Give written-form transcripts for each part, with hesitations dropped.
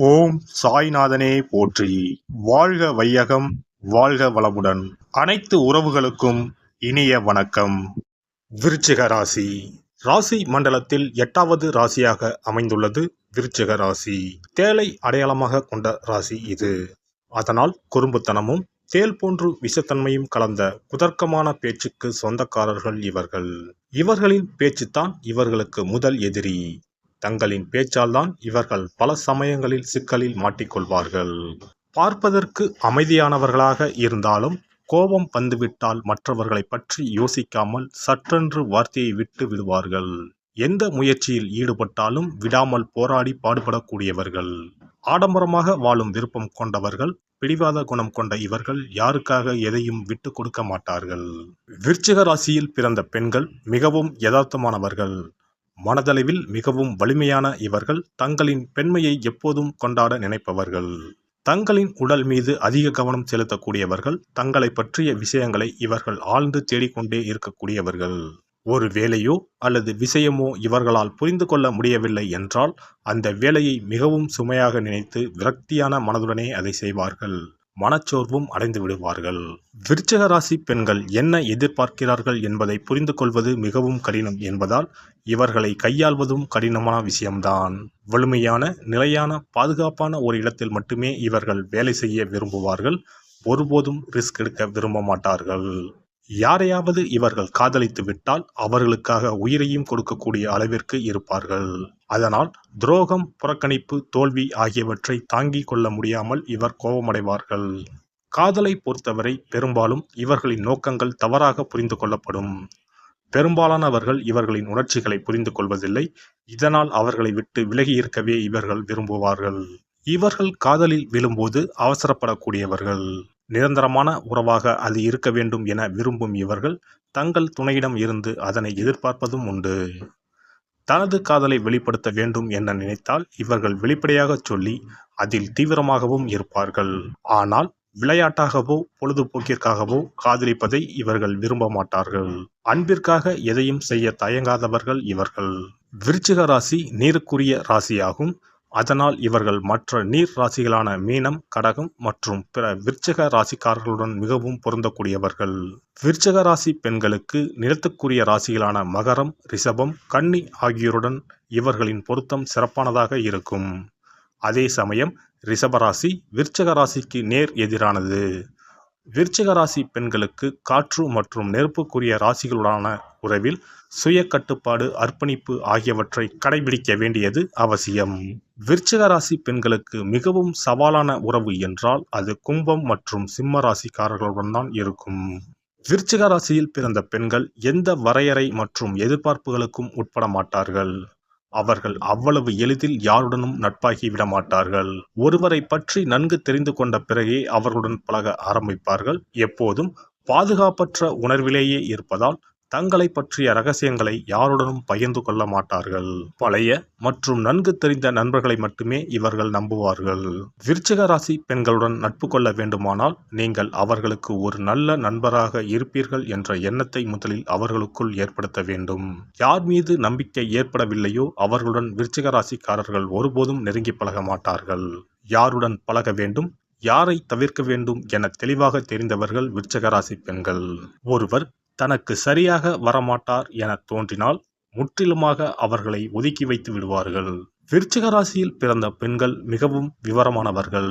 ஓம் சாய்நாதனே போற்றி. வாழ்க வையகம், வாழ்க வளமுடன். அனைத்து உறவுகளுக்கும் இனிய வணக்கம். விருச்சிக ராசி ராசி மண்டலத்தில் 8வது ராசியாக அமைந்துள்ளது விருச்சிக ராசி. தேலை அடையாளமாக கொண்ட ராசி இது. அதனால் குறும்புத்தனமும் தேல் போன்று விஷத்தன்மையும் கலந்த குதர்க்கமான பேச்சுக்கு சொந்தக்காரர்கள் இவர்கள். இவர்களின் பேச்சுத்தான் இவர்களுக்கு முதல் எதிரி. தங்களின் பேச்சால் தான் இவர்கள் பல சமயங்களில் சிக்கலில் மாட்டிக்கொள்வார்கள். பார்ப்பதற்கு அமைதியானவர்களாக இருந்தாலும் கோபம் வந்துவிட்டால் மற்றவர்களை பற்றி யோசிக்காமல் சற்றென்று வார்த்தையை விட்டு விடுவார்கள். எந்த முயற்சியில் ஈடுபட்டாலும் விடாமல் போராடி பாடுபடக்கூடியவர்கள். ஆடம்பரமாக வாழும் விருப்பம் கொண்டவர்கள். பிடிவாத குணம் கொண்ட இவர்கள் யாருக்காக எதையும் விட்டு கொடுக்க மாட்டார்கள். விருச்சிக ராசியில் பிறந்த பெண்கள் மிகவும் யதார்த்தமானவர்கள். மனதளவில் மிகவும் வலிமையான இவர்கள் தங்களின் பெண்மையை எப்போதும் கொண்டாட நினைப்பவர்கள். தங்களின் உடல் மீது அதிக கவனம் செலுத்தக்கூடியவர்கள். தங்களை பற்றிய விஷயங்களை இவர்கள் ஆழ்ந்து தேடிக்கொண்டே இருக்கக்கூடியவர்கள். ஒரு வேலையோ அல்லது விஷயமோ இவர்களால் புரிந்து கொள்ள முடியவில்லை என்றால் அந்த வேலையை மிகவும் சுமையாக நினைத்து விரக்தியான மனதுடனே அதை செய்வார்கள். மனச்சோர்வும் அடைந்து விடுவார்கள். விருச்சிக ராசி பெண்கள் என்ன எதிர்பார்க்கிறார்கள் என்பதை புரிந்து கொள்வது மிகவும் கடினம் என்பதால் இவர்களை கையாள்வதும் கடினமான விஷயம்தான். வலிமையான, நிலையான, பாதுகாப்பான ஒரு இடத்தில் மட்டுமே இவர்கள் வேலை செய்ய விரும்புவார்கள். ஒருபோதும் ரிஸ்க் எடுக்க விரும்ப மாட்டார்கள். யாரையாவது இவர்கள் காதலித்து விட்டால் அவர்களுக்காக உயிரையும் கொடுக்கக்கூடிய அளவிற்கு இருப்பார்கள். அதனால் துரோகம், புறக்கணிப்பு, தோல்வி ஆகியவற்றை தாங்கிக் கொள்ள முடியாமல் இவர் கோபமடைவார்கள். காதலை பொறுத்தவரை பெரும்பாலும் இவர்களின் நோக்கங்கள் தவறாக புரிந்து கொள்ளப்படும். பெரும்பாலானவர்கள் இவர்களின் உணர்ச்சிகளை புரிந்து கொள்வதில்லை. இதனால் அவர்களை விட்டு விலகி இருக்கவே இவர்கள் விரும்புவார்கள். இவர்கள் காதலில் விழும்போது அவசரப்படக்கூடியவர்கள். நிரந்தரமான உறவாக அது இருக்க வேண்டும் என விரும்பும் இவர்கள் தங்கள் துணையிடம் இருந்து அதனை எதிர்பார்ப்பதும் உண்டு. தனது காதலை வெளிப்படுத்த வேண்டும் என நினைத்தால் இவர்கள் வெளிப்படையாக சொல்லி அதில் தீவிரமாகவும் இருப்பார்கள். ஆனால் விளையாட்டாகவோ பொழுதுபோக்கிற்காகவோ காதலிப்பதை இவர்கள் விரும்ப மாட்டார்கள். அன்பிற்காக எதையும் செய்ய தயங்காதவர்கள் இவர்கள். விருச்சிக ராசி நீருக்குரிய ராசியாகும். அதனால் இவர்கள் மற்ற நீர் ராசிகளான மீனம், கடகம் மற்றும் பிற விருச்சிக ராசிக்காரர்களுடன் மிகவும் பொருந்தக்கூடியவர்கள். விருச்சிக ராசி பெண்களுக்கு நிலத்துக்குரிய ராசிகளான மகரம், ரிஷபம், கன்னி ஆகியோருடன் இவர்களின் பொருத்தம் சிறப்பானதாக இருக்கும். அதே சமயம் ரிஷபராசி விருச்சிக ராசிக்கு நேர் எதிரானது. விருச்சிக ராசி பெண்களுக்கு காற்று மற்றும் நெருப்புக்குரிய ராசிகளுடான உறவில் சுய கட்டுப்பாடு, அர்ப்பணிப்பு ஆகியவற்றை கடைபிடிக்க வேண்டியது அவசியம். விருச்சிக ராசி பெண்களுக்கு மிகவும் சவாலான உறவு என்றால் அது கும்பம் மற்றும் சிம்ம ராசிக்காரர்களுடன் தான் இருக்கும். விருச்சிக ராசியில் பிறந்த பெண்கள் எந்த வரையறை மற்றும் எதிர்பார்ப்புகளுக்கும் உட்பட மாட்டார்கள். அவர்கள் அவ்வளவு எளிதில் யாருடனும் நட்பாகி விட மாட்டார்கள். ஒருவரை பற்றி நன்கு தெரிந்து கொண்ட பிறகே அவர்களுடன் பழக ஆரம்பிப்பார்கள். எப்போதும் பாதுகாப்பற்ற உணர்விலேயே இருப்பதால் தங்களை பற்றிய ரகசியங்களை யாருடனும் பகிர்ந்து கொள்ள மாட்டார்கள். பழைய மற்றும் நன்கு தெரிந்த நண்பர்களை மட்டுமே இவர்கள் நம்புவார்கள். விருச்சிக ராசி பெண்களுடன் நட்பு கொள்ள வேண்டுமானால் நீங்கள் அவர்களுக்கு ஒரு நல்ல நண்பராக இருப்பீர்கள் என்ற எண்ணத்தை முதலில் அவர்களுக்குள் ஏற்படுத்த வேண்டும். யார் மீது நம்பிக்கை ஏற்படவில்லையோ அவர்களுடன் விருச்சிக ராசிக்காரர்கள் ஒருபோதும் நெருங்கி பழக மாட்டார்கள். யாருடன் பழக வேண்டும், யாரை தவிர்க்க வேண்டும் என தெளிவாக தெரிந்தவர்கள் விருச்சிக ராசி பெண்கள். ஒருவர் தனக்கு சரியாக வரமாட்டார் என தோன்றினால் முற்றிலுமாக அவர்களை ஒதுக்கி வைத்து விடுவார்கள். விருச்சிக ராசியில் பிறந்த பெண்கள் மிகவும் விவரமானவர்கள்.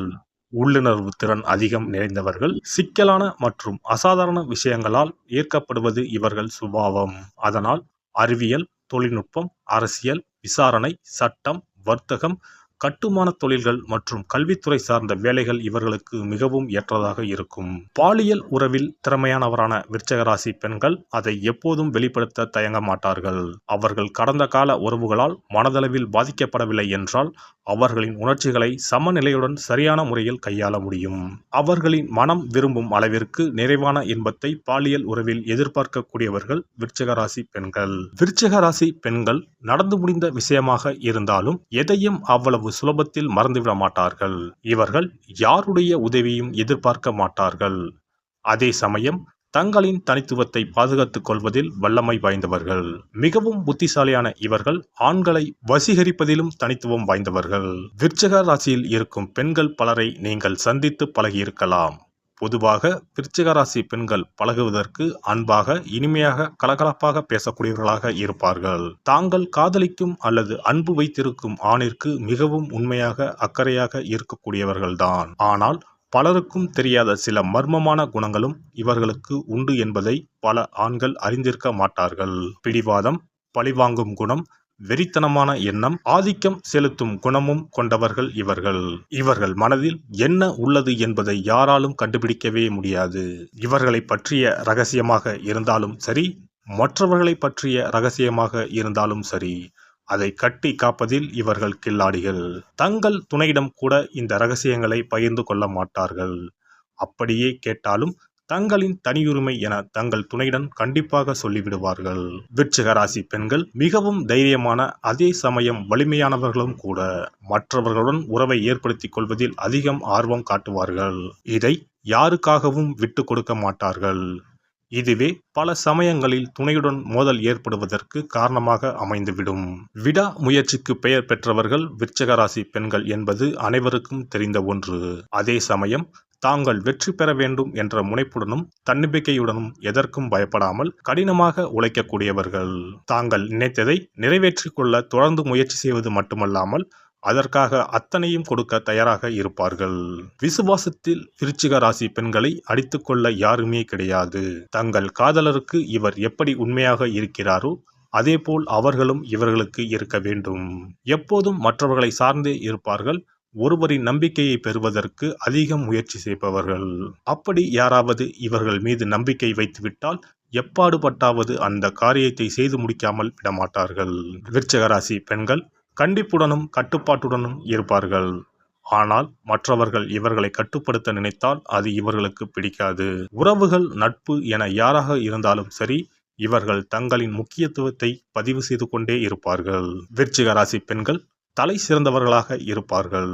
உள்ளுணர்வு திறன் அதிகம் நிறைந்தவர்கள். சிக்கலான மற்றும் அசாதாரண விஷயங்களால் ஈர்க்கப்படுவது இவர்கள் சுபாவம். அதனால் அறிவியல், தொழில்நுட்பம், அரசியல், விசாரணை, சட்டம், வர்த்தகம், கட்டுமான தொழில்கள் மற்றும் கல்வித்துறை சார்ந்த வேலைகள் இவர்களுக்கு மிகவும் ஏற்றதாக இருக்கும். பாலியல் உறவில் திறமையானவரான விருச்சிக ராசி பெண்கள் அதை எப்போதும் வெளிப்படுத்த தயங்க மாட்டார்கள். அவர்கள் கடந்த கால உறவுகளால் மனதளவில் பாதிக்கப்படவில்லை என்றால் அவர்களின் உணர்ச்சிகளை சமநிலையுடன் சரியான முறையில் கையாள முடியும். அவர்களின் மனம் விரும்பும் அளவிற்கு நிறைவான இன்பத்தை பாலியல் உறவில் எதிர்பார்க்கக்கூடியவர்கள் விருச்சிக ராசி பெண்கள். விருச்சிக ராசி பெண்கள் நடந்து முடிந்த விஷயமாக இருந்தாலும் எதையும் அவ்வளவு சுலபத்தில் மறந்துவிட மாட்டார்கள். இவர்கள் யாருடைய உதவியும் எதிர்பார்க்க மாட்டார்கள். அதே சமயம் தங்களின் தனித்துவத்தை பாதுகாத்துக் கொள்வதில் வல்லமை வாய்ந்தவர்கள். மிகவும் புத்திசாலியான இவர்கள் ஆண்களை வசீகரிப்பதிலும் தனித்துவம் வாய்ந்தவர்கள். விருச்சிக ராசியில் இருக்கும் பெண்கள் பலரை நீங்கள் சந்தித்து பழகியிருக்கலாம். பொதுவாக விருச்சிக ராசி பெண்கள் பழகுவதற்கு அன்பாக, இனிமையாக, கலகலப்பாக பேசக்கூடியவர்களாக இருப்பார்கள். தாங்கள் காதலிக்கும் அல்லது அன்பு வைத்திருக்கும் ஆணிற்கு மிகவும் உண்மையாக, அக்கறையாக இருக்கக்கூடியவர்கள்தான். ஆனால் பலருக்கும் தெரியாத சில மர்மமான குணங்களும் இவர்களுக்கு உண்டு என்பதை பல ஆண்கள் அறிந்திருக்க மாட்டார்கள். பிடிவாதம், பழிவாங்கும் குணம், வெறித்தனமான எண்ணம், ஆதிக்கம் செலுத்தும் குணமும் கொண்டவர்கள் இவர்கள். இவர்கள் மனதில் என்ன உள்ளது என்பதை யாராலும் கண்டுபிடிக்கவே முடியாது. இவர்களை பற்றிய ரகசியமாக இருந்தாலும் சரி, மற்றவர்களை பற்றிய ரகசியமாக இருந்தாலும் சரி, அதை கட்டி காப்பதில் இவர்கள் கில்லாடிகள். தங்கள் துணையிடம் கூட இந்த ரகசியங்களை பகிர்ந்து கொள்ள மாட்டார்கள். அப்படியே கேட்டாலும் தங்களின் தனியுரிமை என தங்கள் துணையுடன் கண்டிப்பாக சொல்லிவிடுவார்கள். விருச்சிக ராசி பெண்கள் மிகவும் தைரியமான, அதே சமயம் வலிமையானவர்களும் கூட. மற்றவர்களுடன் உறவை ஏற்படுத்திக் கொள்வதில் அதிகம் ஆர்வம் காட்டுவார்கள். இதை யாருக்காகவும் விட்டு கொடுக்க மாட்டார்கள். இதுவே பல சமயங்களில் துணையுடன் மோதல் ஏற்படுவதற்கு காரணமாக அமைந்துவிடும். விடா முயற்சிக்கு பெயர் பெற்றவர்கள் விருச்சிக ராசி பெண்கள் என்பது அனைவருக்கும் தெரிந்த ஒன்று. அதே சமயம் தாங்கள் வெற்றி பெற வேண்டும் என்ற முனைப்புடனும் தன்னம்பிக்கையுடனும் எதற்கும் பயப்படாமல் கடினமாக உழைக்கக்கூடியவர்கள். தாங்கள் நினைத்ததை நிறைவேற்றிக் கொள்ள தொடர்ந்து முயற்சி செய்வது மட்டுமல்லாமல் அதற்காக அத்தனையும் கொடுக்க தயாராக இருப்பார்கள். விசுவாசத்தில் விருச்சிக ராசி பெண்களை அடித்துக்கொள்ள யாருமே கிடையாது. தங்கள் காதலருக்கு இவர் எப்படி உண்மையாக இருக்கிறாரோ அதேபோல் அவர்களும் இவர்களுக்கு இருக்க வேண்டும். எப்போதும் மற்றவர்களை சார்ந்தே இருப்பார்கள். ஒருவரின் நம்பிக்கையை பெறுவதற்கு அதிகம் முயற்சி செய்பவர்கள். அப்படி யாராவது இவர்கள் மீது நம்பிக்கை வைத்துவிட்டால் எப்பாடுபட்டாவது அந்த காரியத்தை செய்து முடிக்காமல் விடமாட்டார்கள். விருச்சிக ராசி பெண்கள் கண்டிப்புடனும் கட்டுப்பாட்டுடனும் இருப்பார்கள். ஆனால் மற்றவர்கள் இவர்களை கட்டுப்படுத்த நினைத்தால் அது இவர்களுக்கு பிடிக்காது. உறவுகள், நட்பு என யாராக இருந்தாலும் சரி, இவர்கள் தங்களின் முக்கியத்துவத்தை பதிவு செய்து கொண்டே இருப்பார்கள். விருச்சிக ராசி பெண்கள் தலை சிறந்தவர்களாக இருப்பார்கள்.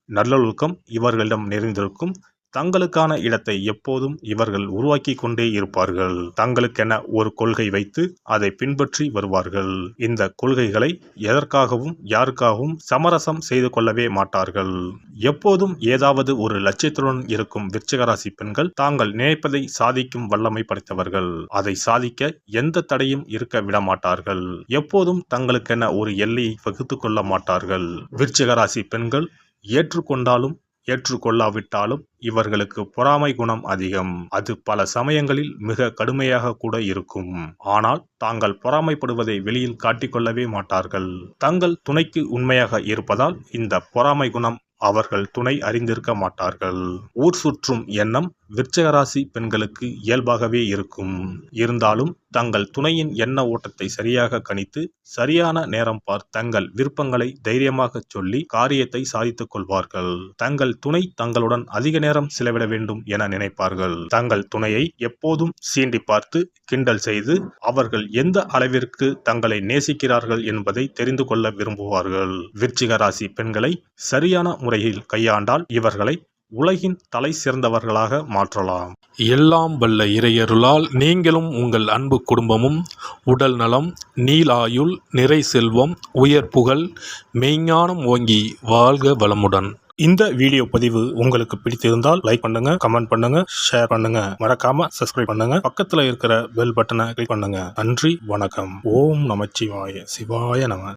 நல்லொழுக்கம் இவர்களிடம் நிறைந்திருக்கும். தங்களுக்கான இடத்தை எப்போதும் இவர்கள் உருவாக்கி கொண்டே இருப்பார்கள். தங்களுக்கென ஒரு கொள்கை வைத்து அதை பின்பற்றி வருவார்கள். இந்த கொள்கைகளை எதற்காகவும் யாருக்காகவும் சமரசம் செய்து கொள்ளவே மாட்டார்கள். எப்போதும் ஏதாவது ஒரு லட்சியத்துடன் இருக்கும் விருச்சிக ராசி பெண்கள் தாங்கள் நினைப்பதை சாதிக்கும் வல்லமை படைத்தவர்கள். அதை சாதிக்க எந்த தடையும் இருக்க விட மாட்டார்கள். எப்போதும் தங்களுக்கென ஒரு எல்லையை வகுத்து கொள்ள மாட்டார்கள். விருச்சிக ராசி பெண்கள் ஏற்றுக்கொண்டாலும் ஏற்றுக்கொள்ளாவிட்டாலும் இவர்களுக்கு பொறாமை குணம் அதிகம். அது பல சமயங்களில் மிக கடுமையாக கூட இருக்கும். ஆனால் தாங்கள் பொறாமைப்படுவதை வெளியில் காட்டிக்கொள்ளவே மாட்டார்கள். தங்கள் துணைக்கு உண்மையாக இருப்பதால் இந்த பொறாமை குணம் அவர்கள் துணை அறிந்திருக்க மாட்டார்கள். ஊர் சுற்றும் எண்ணம் விருச்சிக ராசி பெண்களுக்கு இயல்பாகவே இருக்கும். இருந்தாலும் தங்கள் துணையின் எண்ண ஓட்டத்தை சரியாக கணித்து சரியான நேரம் பார்த்து தங்கள் விருப்பங்களை தைரியமாக சொல்லி காரியத்தை சாதித்துக் கொள்வார்கள். தங்கள் துணை தங்களுடன் அதிக நேரம் செலவிட வேண்டும் என நினைப்பார்கள். தங்கள் துணையை எப்போதும் சீண்டி பார்த்து கிண்டல் செய்து அவர்கள் எந்த அளவிற்கு தங்களை நேசிக்கிறார்கள் என்பதை தெரிந்து கொள்ள விரும்புவார்கள். விருச்சிக ராசி பெண்களை சரியான முறையில் கையாண்டால் இவர்களை உலகின் தலை சிறந்தவர்களாக மாற்றலாம். எல்லாம் வல்ல இறையருளால் நீங்களும் உங்கள் அன்பு குடும்பமும் உடல் நலம், நீலாயுள், நிறை செல்வம், உயர் புகழ், மெய்ஞானம் ஓங்கி வாழ்க வளமுடன். இந்த வீடியோ பதிவு உங்களுக்கு பிடித்திருந்தால் லைக் பண்ணுங்க, கமெண்ட் பண்ணுங்க, ஷேர் பண்ணுங்க, மறக்காம சப்ஸ்கிரைப் பண்ணுங்க, பக்கத்துல இருக்கிற பெல் பட்டனை கிளிக் பண்ணுங்க. நன்றி, வணக்கம். ஓம் நமச்சிவாய. சிவாய நம.